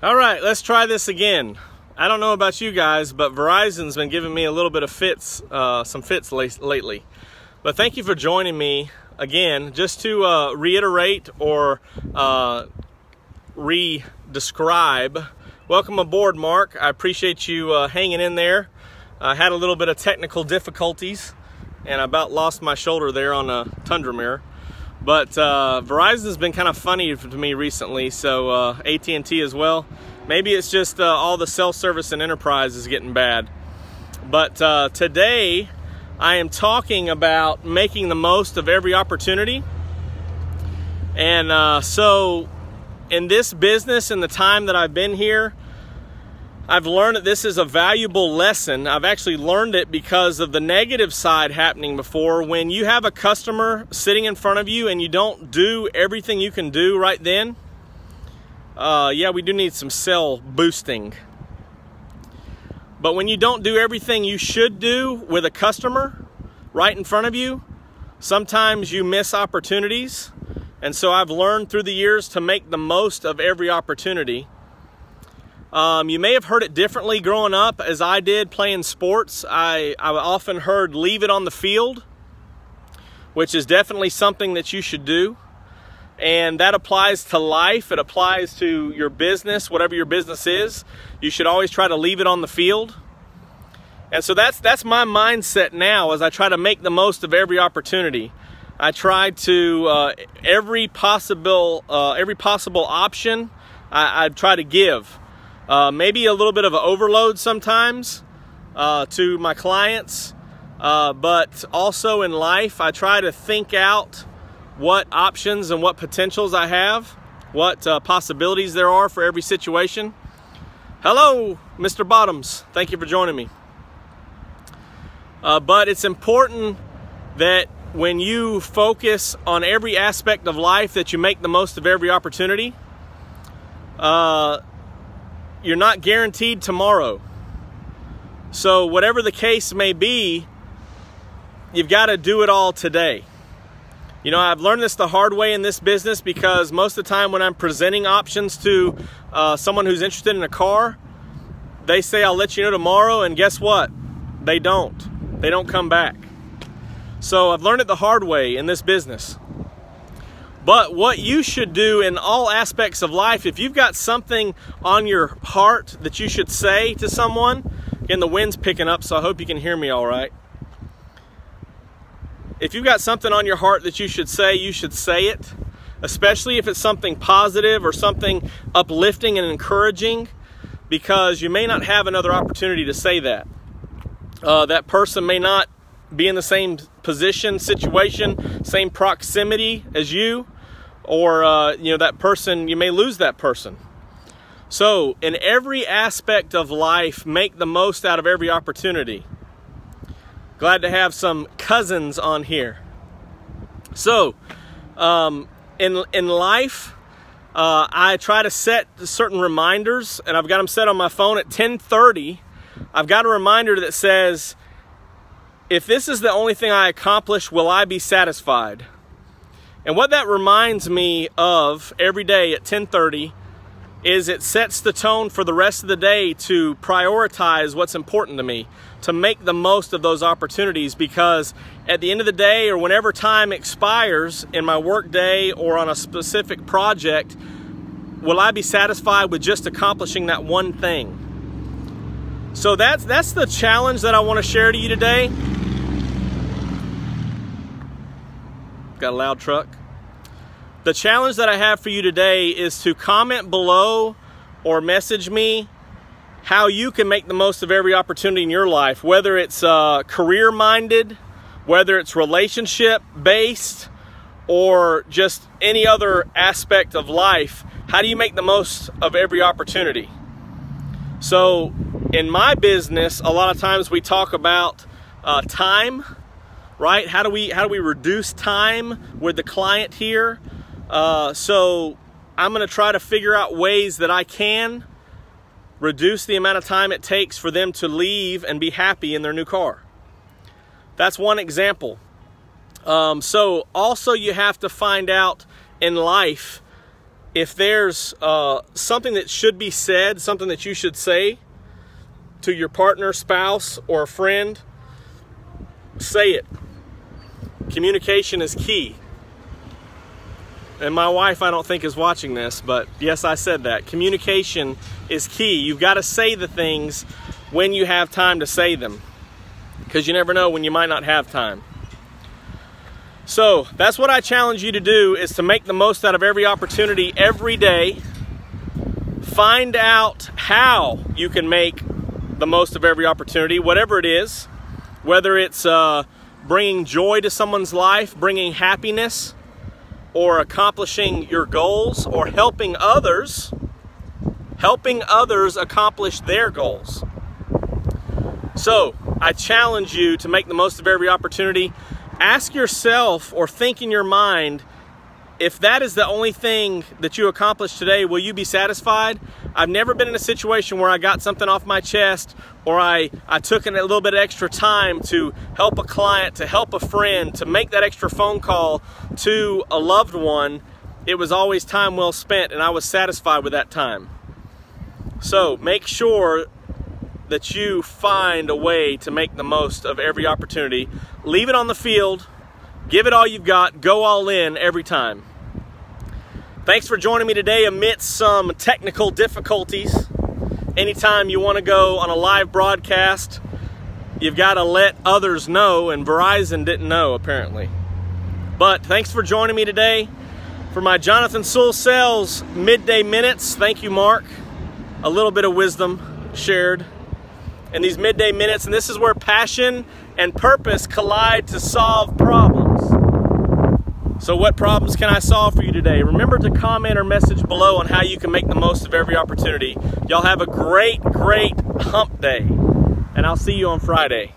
All right, let's try this again. I don't know about you guys, but Verizon's been giving me a little bit of some fits lately. But thank you for joining me again, just to reiterate or re-describe. Welcome aboard, Mark. I appreciate you hanging in there. I had a little bit of technical difficulties, and I about lost my shoulder there on a Tundra mirror. But Verizon's been kind of funny to me recently, so AT&T as well. Maybe it's just all the self-service and enterprise is getting bad. But today I am talking about making the most of every opportunity. And so in this business, in the time that I've been here, I've learned that this is a valuable lesson. I've actually learned it because of the negative side happening before. When you have a customer sitting in front of you and you don't do everything you can do right then, yeah, we do need some sell boosting. But when you don't do everything you should do with a customer right in front of you, sometimes you miss opportunities. And so I've learned through the years to make the most of every opportunity. You may have heard it differently growing up as I did playing sports. I often heard leave it on the field, which is definitely something that you should do. And that applies to life. It applies to your business, whatever your business is. You should always try to leave it on the field. And so that's my mindset now as I try to make the most of every opportunity. I try to, every possible option I try to give. Maybe a little bit of an overload sometimes to my clients, but also in life, I try to think out what options and what potentials I have, what possibilities there are for every situation. Hello, Mr. Bottoms. Thank you for joining me. But it's important that when you focus on every aspect of life that you make the most of every opportunity. You're not guaranteed tomorrow. So whatever the case may be, you've got to do it all today. You know, I've learned this the hard way in this business because most of the time when I'm presenting options to someone who's interested in a car, they say, I'll let you know tomorrow, and guess what? They don't. They don't come back. So I've learned it the hard way in this business. But what you should do in all aspects of life, if you've got something on your heart that you should say to someone, again, the wind's picking up, so I hope you can hear me all right. If you've got something on your heart that you should say it, especially if it's something positive or something uplifting and encouraging, because you may not have another opportunity to say that. That person may not be in the same position, situation, same proximity as you, or you know, that person, you may lose that person. So in every aspect of life, make the most out of every opportunity. Glad to have some cousins on here. So in life, I try to set certain reminders, and I've got them set on my phone at 10:30. I've got a reminder that says, if this is the only thing I accomplish, will I be satisfied? And what that reminds me of every day at 10:30 is it sets the tone for the rest of the day to prioritize what's important to me, to make the most of those opportunities, because at the end of the day, or whenever time expires in my work day or on a specific project, will I be satisfied with just accomplishing that one thing? So that's the challenge that I want to share to you today. Got a loud truck. The challenge that I have for you today is to comment below or message me how you can make the most of every opportunity in your life, whether it's career-minded, whether it's relationship-based, or just any other aspect of life. How do you make the most of every opportunity? So in my business, a lot of times we talk about time, right? How do we reduce time with the client here? So I'm going to try to figure out ways that I can reduce the amount of time it takes for them to leave and be happy in their new car. That's one example. So also you have to find out in life if there's something that should be said, something that you should say to your partner, spouse, or a friend, say it. Communication is key. And my wife, I don't think, is watching this, but yes, I said that. Communication is key. You've got to say the things when you have time to say them, because you never know when you might not have time. So that's what I challenge you to do, is to make the most out of every opportunity every day. Find out how you can make the most of every opportunity, whatever it is, whether it's bringing joy to someone's life, bringing happiness, or accomplishing your goals, or helping others accomplish their goals. So I challenge you to make the most of every opportunity. Ask yourself, or think in your mind, if that is the only thing that you accomplish today, will you be satisfied? I've never been in a situation where I got something off my chest, or I took a little bit of extra time to help a client, to help a friend, to make that extra phone call to a loved one. It was always time well spent, and I was satisfied with that time. So make sure that you find a way to make the most of every opportunity. Leave it on the field. Give it all you've got. Go all in every time. Thanks for joining me today amidst some technical difficulties. Anytime you want to go on a live broadcast, you've got to let others know, and Verizon didn't know, apparently. But thanks for joining me today for my Jonathan Sewell Sales Midday Minutes. Thank you, Mark. A little bit of wisdom shared in these midday minutes, and this is where passion and purpose collide to solve problems. So what problems can I solve for you today? Remember to comment or message below on how you can make the most of every opportunity. Y'all have a great, great hump day, and I'll see you on Friday.